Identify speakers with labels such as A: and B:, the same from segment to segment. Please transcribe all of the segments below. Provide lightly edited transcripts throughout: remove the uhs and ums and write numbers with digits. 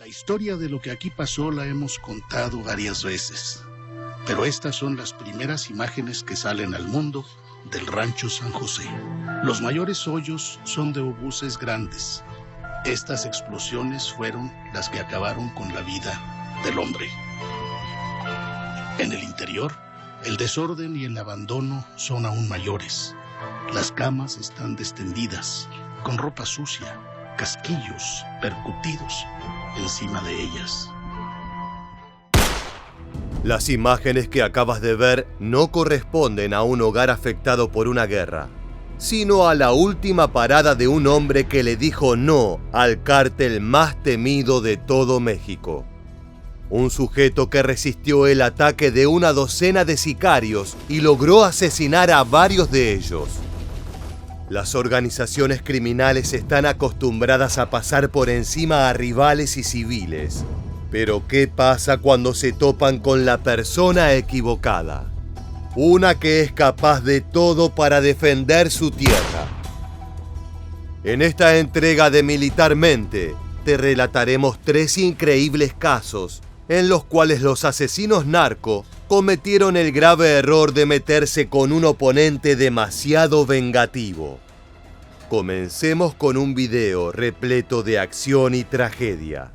A: La historia de lo que aquí pasó la hemos contado varias veces, pero estas son las primeras imágenes que salen al mundo del Rancho San José. Los mayores hoyos son de obuses grandes. Estas explosiones fueron las que acabaron con la vida del hombre. En el interior, el desorden y el abandono son aún mayores. Las camas están destendidas, con ropa sucia, casquillos percutidos encima de ellas.
B: Las imágenes que acabas de ver no corresponden a un hogar afectado por una guerra, sino a la última parada de un hombre que le dijo no al cártel más temido de todo México. Un sujeto que resistió el ataque de una docena de sicarios y logró asesinar a varios de ellos. Las organizaciones criminales están acostumbradas a pasar por encima a rivales y civiles. Pero ¿qué pasa cuando se topan con la persona equivocada? Una que es capaz de todo para defender su tierra. En esta entrega de Militarmente, te relataremos 3 increíbles casos en los cuales los asesinos narco cometieron el grave error de meterse con un oponente demasiado vengativo. Comencemos con un video repleto de acción y tragedia.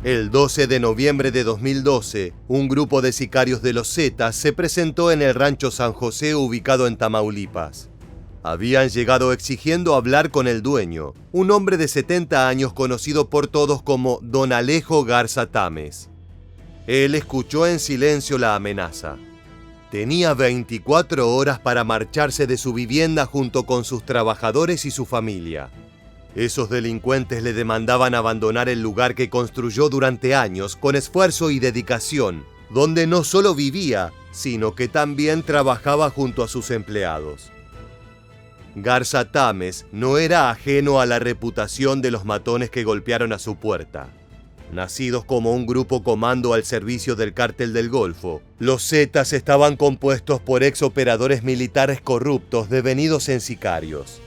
B: El 12 de noviembre de 2012, un grupo de sicarios de los Zetas se presentó en el Rancho San José ubicado en Tamaulipas. Habían llegado exigiendo hablar con el dueño, un hombre de 70 años conocido por todos como Don Alejo Garza Tames. Él escuchó en silencio la amenaza. Tenía 24 horas para marcharse de su vivienda junto con sus trabajadores y su familia. Esos delincuentes le demandaban abandonar el lugar que construyó durante años con esfuerzo y dedicación, donde no solo vivía, sino que también trabajaba junto a sus empleados. Garza Tames no era ajeno a la reputación de los matones que golpearon a su puerta. Nacidos como un grupo comando al servicio del Cártel del Golfo, los Zetas estaban compuestos por ex-operadores militares corruptos devenidos en sicarios.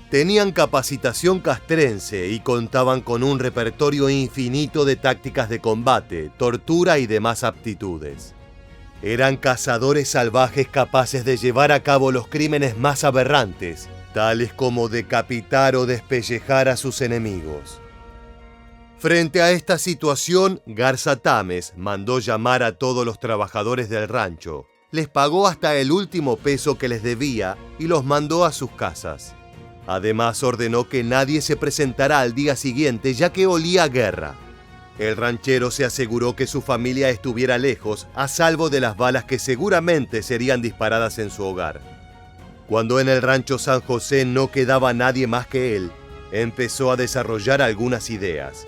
B: Tenían capacitación castrense y contaban con un repertorio infinito de tácticas de combate, tortura y demás aptitudes. Eran cazadores salvajes capaces de llevar a cabo los crímenes más aberrantes, tales como decapitar o despellejar a sus enemigos. Frente a esta situación, Garza Tames mandó llamar a todos los trabajadores del rancho, les pagó hasta el último peso que les debía y los mandó a sus casas. Además, ordenó que nadie se presentara al día siguiente, ya que olía a guerra. El ranchero se aseguró que su familia estuviera lejos, a salvo de las balas que seguramente serían disparadas en su hogar. Cuando en el Rancho San José no quedaba nadie más que él, empezó a desarrollar algunas ideas.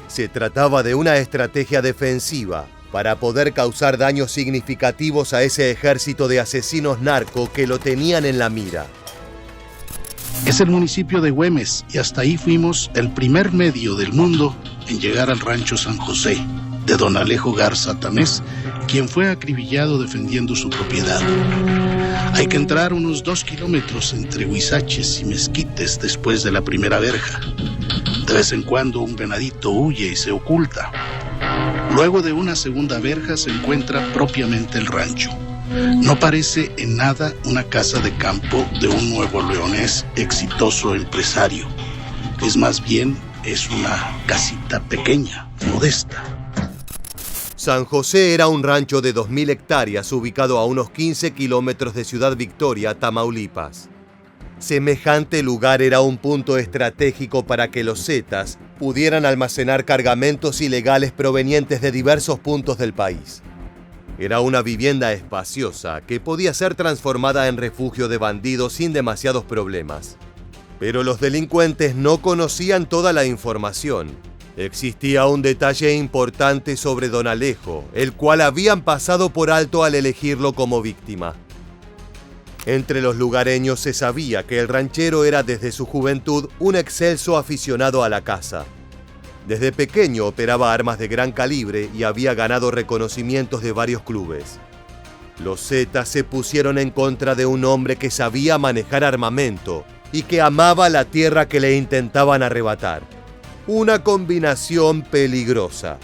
B: Se trataba de una estrategia defensiva para poder causar daños significativos a ese ejército de asesinos narco que lo tenían en la mira.
A: Es el municipio de Güemes y hasta ahí fuimos el primer medio del mundo en llegar al Rancho San José, de Don Alejo Garza Tames, quien fue acribillado defendiendo su propiedad. Hay que entrar unos 2 kilómetros entre huizaches y mezquites después de la primera verja. De vez en cuando un venadito huye y se oculta. Luego de una segunda verja se encuentra propiamente el rancho. No parece en nada una casa de campo de un nuevoleonés exitoso empresario. Es más bien, es una casita pequeña, modesta.
B: San José era un rancho de 2.000 hectáreas ubicado a unos 15 kilómetros de Ciudad Victoria, Tamaulipas. Semejante lugar era un punto estratégico para que los Zetas pudieran almacenar cargamentos ilegales provenientes de diversos puntos del país. Era una vivienda espaciosa que podía ser transformada en refugio de bandidos sin demasiados problemas. Pero los delincuentes no conocían toda la información. Existía un detalle importante sobre Don Alejo, el cual habían pasado por alto al elegirlo como víctima. Entre los lugareños se sabía que el ranchero era desde su juventud un excelso aficionado a la caza. Desde pequeño operaba armas de gran calibre y había ganado reconocimientos de varios clubes. Los Zetas se pusieron en contra de un hombre que sabía manejar armamento y que amaba la tierra que le intentaban arrebatar. Una combinación peligrosa.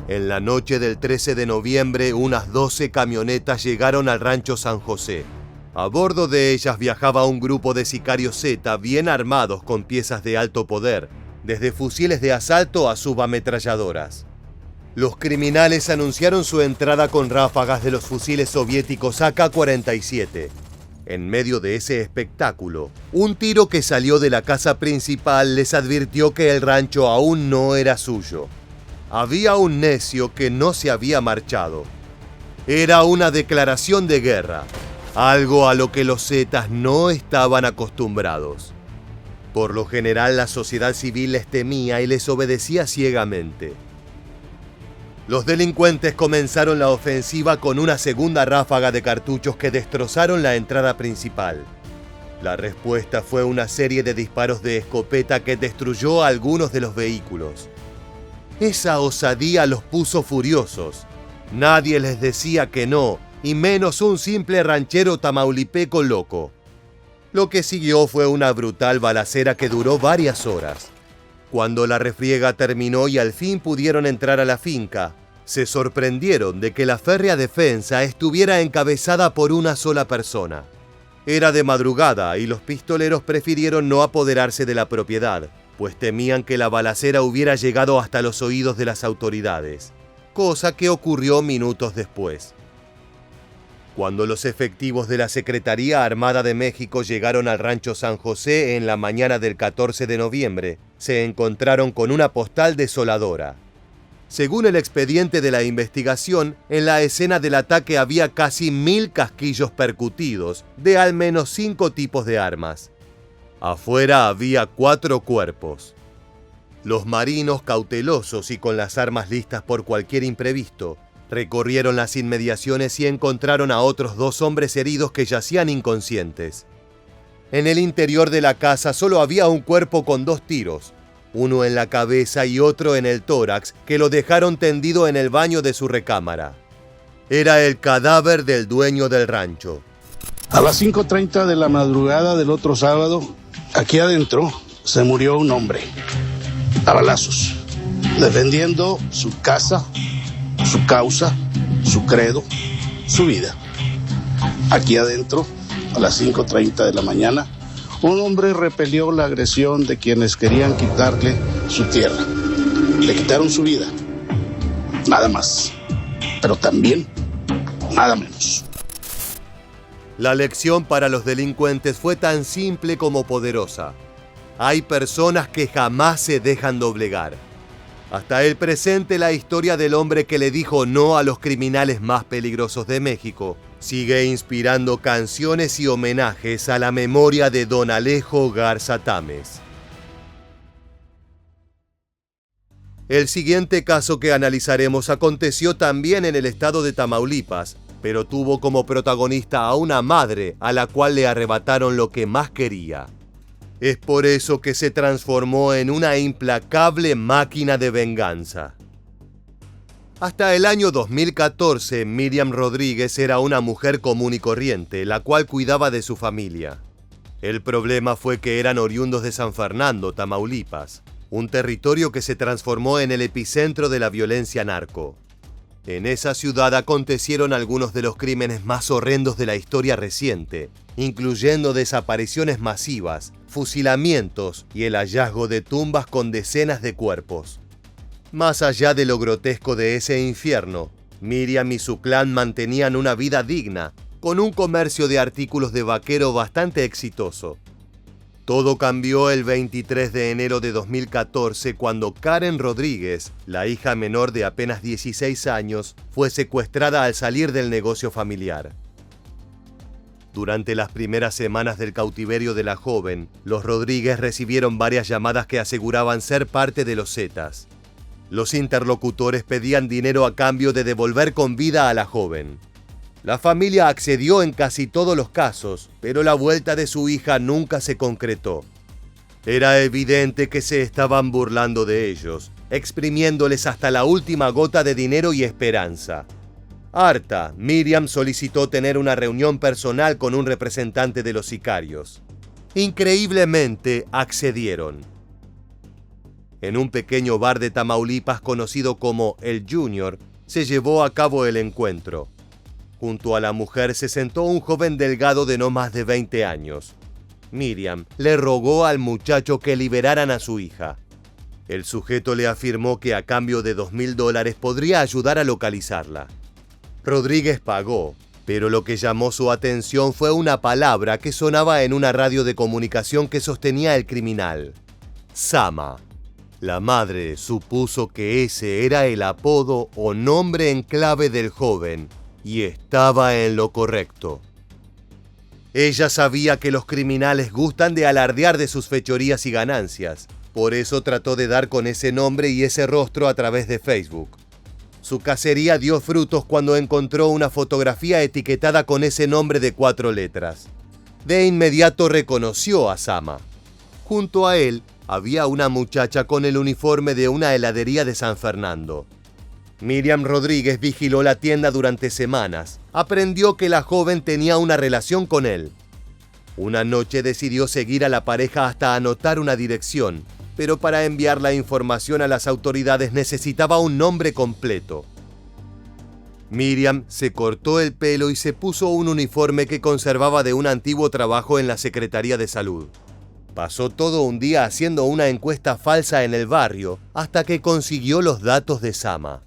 B: En la noche del 13 de noviembre, unas 12 camionetas llegaron al rancho San José. A bordo de ellas viajaba un grupo de sicarios Z bien armados con piezas de alto poder, desde fusiles de asalto a subametralladoras. Los criminales anunciaron su entrada con ráfagas de los fusiles soviéticos AK-47. En medio de ese espectáculo, un tiro que salió de la casa principal les advirtió que el rancho aún no era suyo. Había un necio que no se había marchado. Era una declaración de guerra, algo a lo que los Zetas no estaban acostumbrados. Por lo general, la sociedad civil les temía y les obedecía ciegamente. Los delincuentes comenzaron la ofensiva con una segunda ráfaga de cartuchos que destrozaron la entrada principal. La respuesta fue una serie de disparos de escopeta que destruyó a algunos de los vehículos. Esa osadía los puso furiosos. Nadie les decía que no, y menos un simple ranchero tamaulipeco loco. Lo que siguió fue una brutal balacera que duró varias horas. Cuando la refriega terminó y al fin pudieron entrar a la finca, se sorprendieron de que la férrea defensa estuviera encabezada por una sola persona. Era de madrugada y los pistoleros prefirieron no apoderarse de la propiedad, pues temían que la balacera hubiera llegado hasta los oídos de las autoridades, cosa que ocurrió minutos después. Cuando los efectivos de la Secretaría Armada de México llegaron al rancho San José en la mañana del 14 de noviembre, se encontraron con una postal desoladora. Según el expediente de la investigación, en la escena del ataque había casi 1000 casquillos percutidos de al menos 5 tipos de armas. Afuera había 4 cuerpos. Los marinos, cautelosos y con las armas listas por cualquier imprevisto, recorrieron las inmediaciones y encontraron a otros 2 hombres heridos que yacían inconscientes. En el interior de la casa solo había un cuerpo con 2 tiros, uno en la cabeza y otro en el tórax, que lo dejaron tendido en el baño de su recámara. Era el cadáver del dueño del rancho.
A: A las 5:30 de la madrugada del otro sábado, aquí adentro se murió un hombre, a balazos, defendiendo su casa, su causa, su credo, su vida. Aquí adentro, a las 5:30 de la mañana, un hombre repelió la agresión de quienes querían quitarle su tierra. Le quitaron su vida, nada más, pero también nada menos.
B: La lección para los delincuentes fue tan simple como poderosa. Hay personas que jamás se dejan doblegar. Hasta el presente, la historia del hombre que le dijo no a los criminales más peligrosos de México sigue inspirando canciones y homenajes a la memoria de Don Alejo Garza Tames. El siguiente caso que analizaremos aconteció también en el estado de Tamaulipas, pero tuvo como protagonista a una madre a la cual le arrebataron lo que más quería. Es por eso que se transformó en una implacable máquina de venganza. Hasta el año 2014, Miriam Rodríguez era una mujer común y corriente, la cual cuidaba de su familia. El problema fue que eran oriundos de San Fernando, Tamaulipas, un territorio que se transformó en el epicentro de la violencia narco. En esa ciudad acontecieron algunos de los crímenes más horrendos de la historia reciente, incluyendo desapariciones masivas, fusilamientos y el hallazgo de tumbas con decenas de cuerpos. Más allá de lo grotesco de ese infierno, Miriam y su clan mantenían una vida digna, con un comercio de artículos de vaquero bastante exitoso. Todo cambió el 23 de enero de 2014 cuando Karen Rodríguez, la hija menor de apenas 16 años, fue secuestrada al salir del negocio familiar. Durante las primeras semanas del cautiverio de la joven, los Rodríguez recibieron varias llamadas que aseguraban ser parte de los Zetas. Los interlocutores pedían dinero a cambio de devolver con vida a la joven. La familia accedió en casi todos los casos, pero la vuelta de su hija nunca se concretó. Era evidente que se estaban burlando de ellos, exprimiéndoles hasta la última gota de dinero y esperanza. Harta, Miriam solicitó tener una reunión personal con un representante de los sicarios. Increíblemente, accedieron. En un pequeño bar de Tamaulipas conocido como El Junior, se llevó a cabo el encuentro. Junto a la mujer se sentó un joven delgado de no más de 20 años. Miriam le rogó al muchacho que liberaran a su hija. El sujeto le afirmó que a cambio de $2,000 podría ayudar a localizarla. Rodríguez pagó, pero lo que llamó su atención fue una palabra que sonaba en una radio de comunicación que sostenía el criminal: Sama. La madre supuso que ese era el apodo o nombre en clave del joven, y estaba en lo correcto. Ella sabía que los criminales gustan de alardear de sus fechorías y ganancias, por eso trató de dar con ese nombre y ese rostro a través de Facebook. Su cacería dio frutos cuando encontró una fotografía etiquetada con ese nombre de 4 letras. De inmediato reconoció a Sama. Junto a él había una muchacha con el uniforme de una heladería de San Fernando. Miriam Rodríguez vigiló la tienda durante semanas. Aprendió que la joven tenía una relación con él. Una noche decidió seguir a la pareja hasta anotar una dirección, pero para enviar la información a las autoridades necesitaba un nombre completo. Miriam se cortó el pelo y se puso un uniforme que conservaba de un antiguo trabajo en la Secretaría de Salud. Pasó todo un día haciendo una encuesta falsa en el barrio hasta que consiguió los datos de Sama.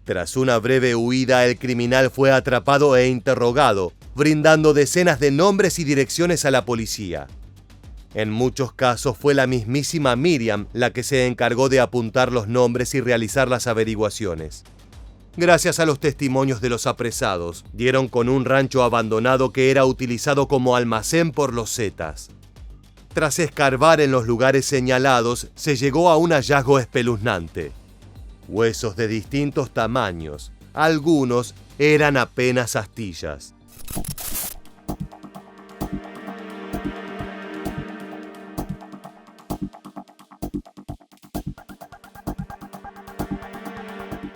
B: Tras una breve huida, el criminal fue atrapado e interrogado, brindando decenas de nombres y direcciones a la policía. En muchos casos fue la mismísima Miriam la que se encargó de apuntar los nombres y realizar las averiguaciones. Gracias a los testimonios de los apresados, dieron con un rancho abandonado que era utilizado como almacén por los Zetas. Tras escarbar en los lugares señalados, se llegó a un hallazgo espeluznante. Huesos de distintos tamaños, algunos eran apenas astillas.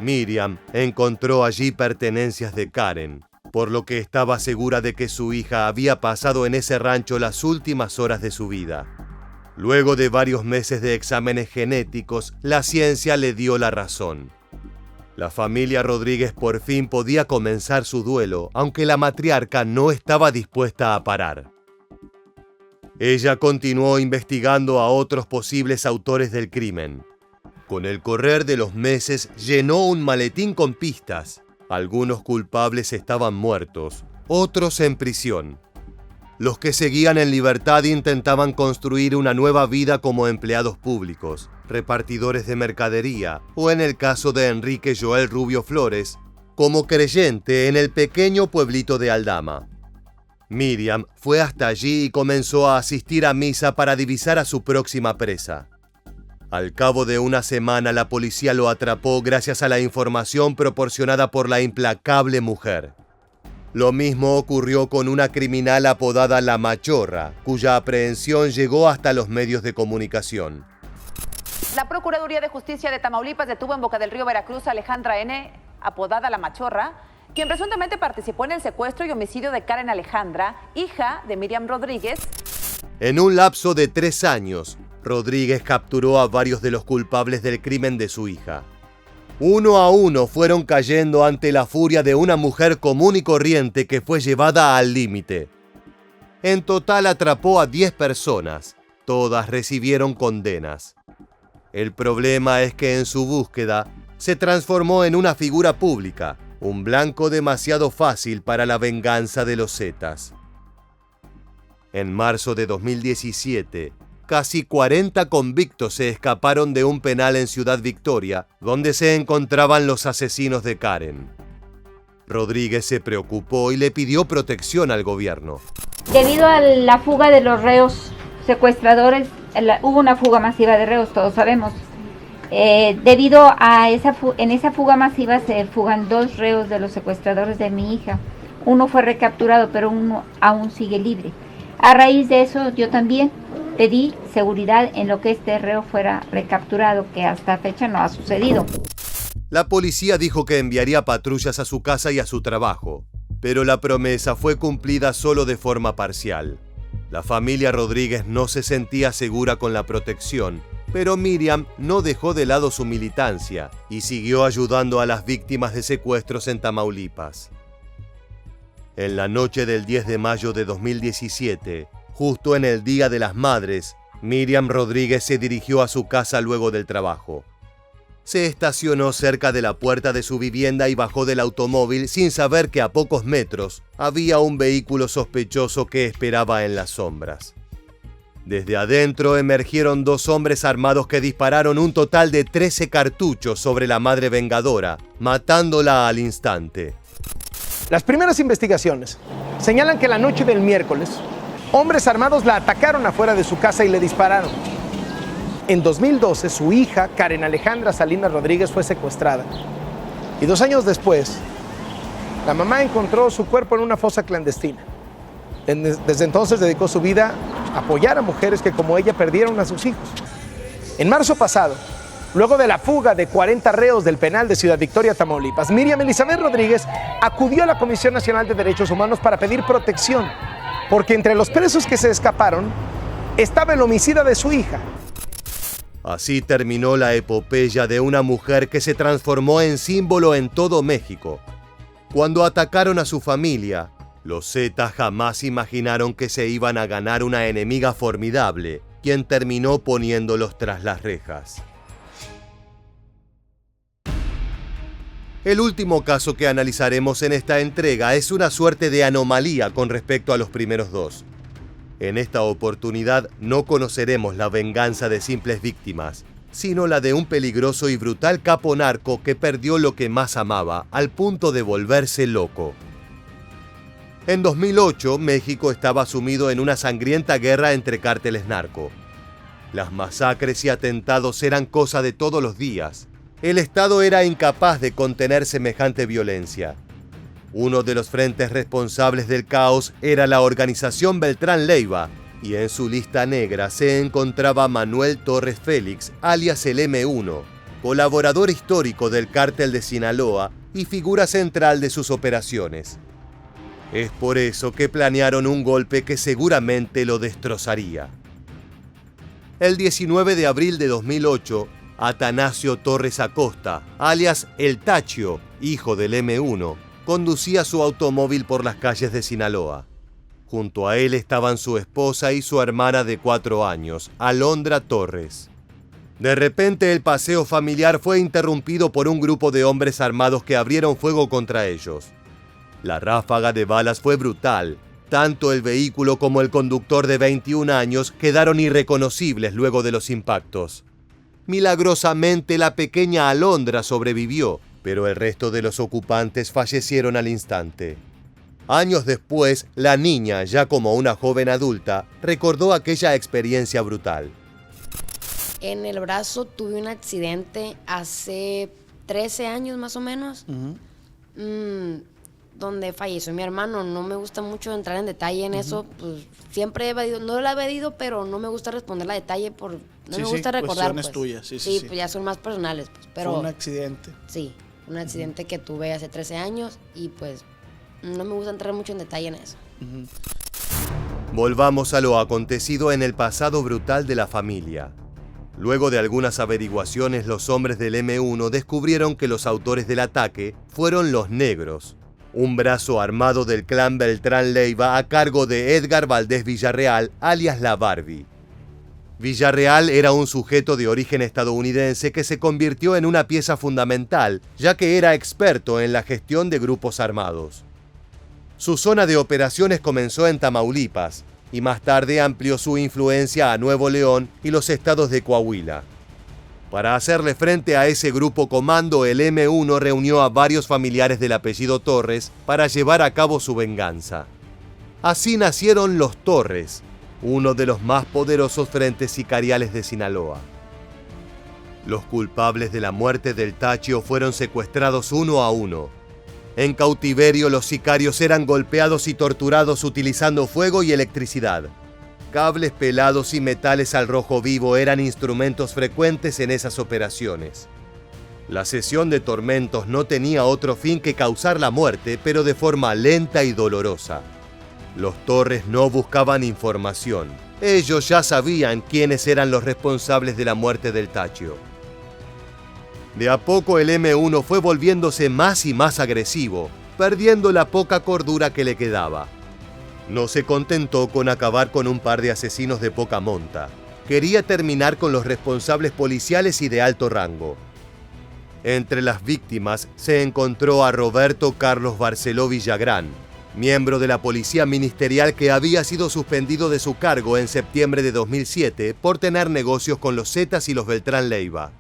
B: Miriam encontró allí pertenencias de Karen, por lo que estaba segura de que su hija había pasado en ese rancho las últimas horas de su vida. Luego de varios meses de exámenes genéticos, la ciencia le dio la razón. La familia Rodríguez por fin podía comenzar su duelo, aunque la matriarca no estaba dispuesta a parar. Ella continuó investigando a otros posibles autores del crimen. Con el correr de los meses, llenó un maletín con pistas. Algunos culpables estaban muertos, otros en prisión. Los que seguían en libertad intentaban construir una nueva vida como empleados públicos, repartidores de mercadería, o en el caso de Enrique Joel Rubio Flores, como creyente en el pequeño pueblito de Aldama. Miriam fue hasta allí y comenzó a asistir a misa para divisar a su próxima presa. Al cabo de una semana, la policía lo atrapó gracias a la información proporcionada por la implacable mujer. Lo mismo ocurrió con una criminal apodada La Machorra, cuya aprehensión llegó hasta los medios de comunicación.
C: La Procuraduría de Justicia de Tamaulipas detuvo en Boca del Río, Veracruz, a Alejandra N., apodada La Machorra, quien presuntamente participó en el secuestro y homicidio de Karen Alejandra, hija de Miriam Rodríguez.
B: En un lapso de 3 años, Rodríguez capturó a varios de los culpables del crimen de su hija. Uno a uno fueron cayendo ante la furia de una mujer común y corriente que fue llevada al límite. En total atrapó a 10 personas, todas recibieron condenas. El problema es que en su búsqueda se transformó en una figura pública, un blanco demasiado fácil para la venganza de los Zetas. En marzo de 2017, casi 40 convictos se escaparon de un penal en Ciudad Victoria, donde se encontraban los asesinos de Karen. Rodríguez se preocupó y le pidió protección al gobierno.
D: Debido a la fuga de los reos secuestradores, hubo una fuga masiva de reos, todos sabemos. Debido a en esa fuga masiva se fugan 2 reos de los secuestradores de mi hija. Uno fue recapturado, pero uno aún sigue libre. A raíz de eso, yo también pedí seguridad en lo que este reo fuera recapturado, que hasta fecha no ha sucedido.
B: La policía dijo que enviaría patrullas a su casa y a su trabajo, pero la promesa fue cumplida solo de forma parcial. La familia Rodríguez no se sentía segura con la protección, pero Miriam no dejó de lado su militancia y siguió ayudando a las víctimas de secuestros en Tamaulipas. En la noche del 10 de mayo de 2017, justo en el Día de las Madres, Miriam Rodríguez se dirigió a su casa luego del trabajo. Se estacionó cerca de la puerta de su vivienda y bajó del automóvil sin saber que a pocos metros había un vehículo sospechoso que esperaba en las sombras. Desde adentro emergieron 2 hombres armados que dispararon un total de 13 cartuchos sobre la madre vengadora, matándola al instante.
E: Las primeras investigaciones señalan que la noche del miércoles, hombres armados la atacaron afuera de su casa y le dispararon. En 2012, su hija, Karen Alejandra Salinas Rodríguez, fue secuestrada. Y 2 años después, la mamá encontró su cuerpo en una fosa clandestina. Desde entonces dedicó su vida a apoyar a mujeres que como ella perdieron a sus hijos. En marzo pasado, luego de la fuga de 40 reos del penal de Ciudad Victoria, Tamaulipas, Miriam Elizabeth Rodríguez acudió a la Comisión Nacional de Derechos Humanos para pedir protección, porque entre los presos que se escaparon estaba el homicida de su hija.
B: Así terminó la epopeya de una mujer que se transformó en símbolo en todo México. Cuando atacaron a su familia, los Zetas jamás imaginaron que se iban a ganar una enemiga formidable, quien terminó poniéndolos tras las rejas. El último caso que analizaremos en esta entrega es una suerte de anomalía con respecto a los primeros 2. En esta oportunidad no conoceremos la venganza de simples víctimas, sino la de un peligroso y brutal capo narco que perdió lo que más amaba al punto de volverse loco. En 2008, México estaba sumido en una sangrienta guerra entre cárteles narco. Las masacres y atentados eran cosa de todos los días. El Estado era incapaz de contener semejante violencia. Uno de los frentes responsables del caos era la organización Beltrán Leiva, y en su lista negra se encontraba Manuel Torres Félix, alias el M1, colaborador histórico del cártel de Sinaloa y figura central de sus operaciones. Es por eso que planearon un golpe que seguramente lo destrozaría. El 19 de abril de 2008, Atanasio Torres Acosta, alias El Tachio, hijo del M1, conducía su automóvil por las calles de Sinaloa. Junto a él estaban su esposa y su hermana de 4 años, Alondra Torres. De repente el paseo familiar fue interrumpido por un grupo de hombres armados que abrieron fuego contra ellos. La ráfaga de balas fue brutal. Tanto el vehículo como el conductor de 21 años quedaron irreconocibles luego de los impactos. Milagrosamente la pequeña Alondra sobrevivió, pero el resto de los ocupantes fallecieron al instante. Años después, la niña, ya como una joven adulta, recordó aquella experiencia brutal.
F: En el brazo tuve un accidente hace 13 años más o menos, donde falleció mi hermano. No me gusta mucho entrar en detalle en eso, pues siempre he evadido, no la he evadido, pero no me gusta responder a detalle por... No me gusta recordar, pues.
G: Tuyas,
F: sí, pues ya son más personales, pues, pero...
G: Fue un accidente.
F: Sí, un accidente que tuve hace 13 años y pues no me gusta entrar mucho en detalle en eso.
B: Volvamos a lo acontecido en el pasado brutal de la familia. Luego de algunas averiguaciones, los hombres del M1 descubrieron que los autores del ataque fueron los Negros, un brazo armado del clan Beltrán Leiva a cargo de Edgar Valdés Villarreal, alias La Barbie. Villarreal era un sujeto de origen estadounidense que se convirtió en una pieza fundamental, ya que era experto en la gestión de grupos armados. Su zona de operaciones comenzó en Tamaulipas y más tarde amplió su influencia a Nuevo León y los estados de Coahuila. Para hacerle frente a ese grupo comando, el M1 reunió a varios familiares del apellido Torres para llevar a cabo su venganza. Así nacieron los Torres, uno de los más poderosos frentes sicariales de Sinaloa. Los culpables de la muerte del Tachio fueron secuestrados uno a uno. En cautiverio, los sicarios eran golpeados y torturados utilizando fuego y electricidad. Cables pelados y metales al rojo vivo eran instrumentos frecuentes en esas operaciones. La sesión de tormentos no tenía otro fin que causar la muerte, pero de forma lenta y dolorosa. Los Torres no buscaban información. Ellos ya sabían quiénes eran los responsables de la muerte del Tachio. De a poco el M1 fue volviéndose más y más agresivo, perdiendo la poca cordura que le quedaba. No se contentó con acabar con un par de asesinos de poca monta. Quería terminar con los responsables policiales y de alto rango. Entre las víctimas se encontró a Roberto Carlos Barceló Villagrán, miembro de la Policía Ministerial que había sido suspendido de su cargo en septiembre de 2007 por tener negocios con los Zetas y los Beltrán Leiva.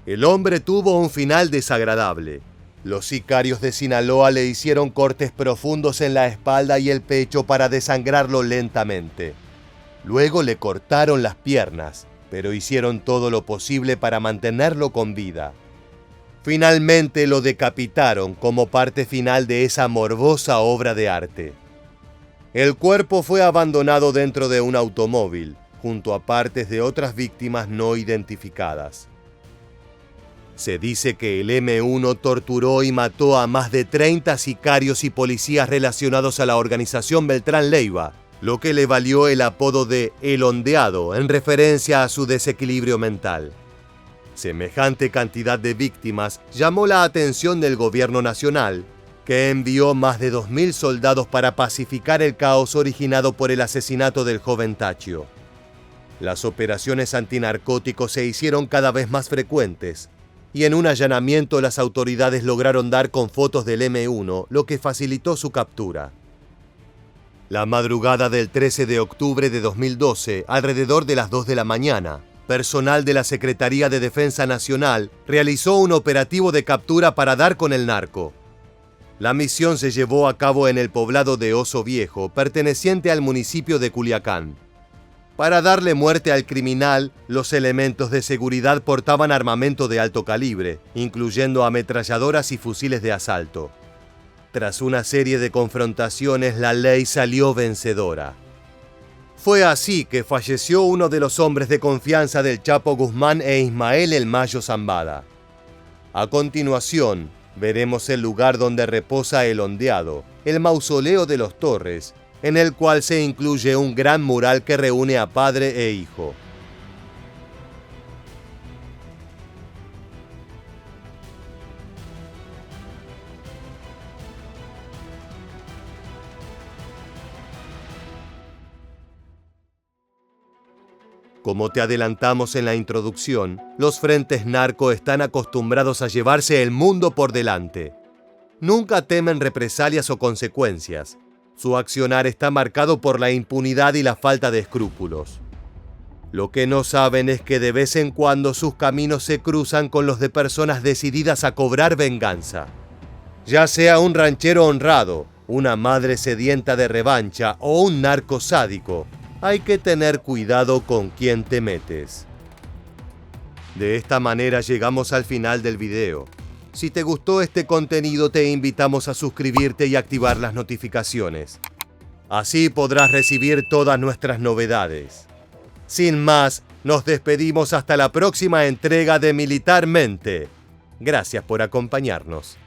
B: El hombre tuvo un final desagradable. Los sicarios de Sinaloa le hicieron cortes profundos en la espalda y el pecho para desangrarlo lentamente. Luego le cortaron las piernas, pero hicieron todo lo posible para mantenerlo con vida. Finalmente lo decapitaron como parte final de esa morbosa obra de arte. El cuerpo fue abandonado dentro de un automóvil, junto a partes de otras víctimas no identificadas. Se dice que el M1 torturó y mató a más de 30 sicarios y policías relacionados a la organización Beltrán Leiva, lo que le valió el apodo de El Ondeado en referencia a su desequilibrio mental. Semejante cantidad de víctimas llamó la atención del gobierno nacional, que envió más de 2.000 soldados para pacificar el caos originado por el asesinato del joven Tachio. Las operaciones antinarcóticos se hicieron cada vez más frecuentes, y en un allanamiento las autoridades lograron dar con fotos del M1, lo que facilitó su captura. La madrugada del 13 de octubre de 2012, alrededor de las 2 de la mañana, personal de la Secretaría de Defensa Nacional realizó un operativo de captura para dar con el narco. La misión se llevó a cabo en el poblado de Oso Viejo, perteneciente al municipio de Culiacán. Para darle muerte al criminal, los elementos de seguridad portaban armamento de alto calibre, incluyendo ametralladoras y fusiles de asalto. Tras una serie de confrontaciones, la ley salió vencedora. Fue así que falleció uno de los hombres de confianza del Chapo Guzmán e Ismael El Mayo Zambada. A continuación, veremos el lugar donde reposa el Ondeado, el mausoleo de los Torres, en el cual se incluye un gran mural que reúne a padre e hijo. Como te adelantamos en la introducción, los frentes narco están acostumbrados a llevarse el mundo por delante. Nunca temen represalias o consecuencias. Su accionar está marcado por la impunidad y la falta de escrúpulos. Lo que no saben es que de vez en cuando sus caminos se cruzan con los de personas decididas a cobrar venganza. Ya sea un ranchero honrado, una madre sedienta de revancha o un narco sádico, hay que tener cuidado con quién te metes. De esta manera llegamos al final del video. Si te gustó este contenido, te invitamos a suscribirte y activar las notificaciones. Así podrás recibir todas nuestras novedades. Sin más, nos despedimos hasta la próxima entrega de Militarmente. Gracias por acompañarnos.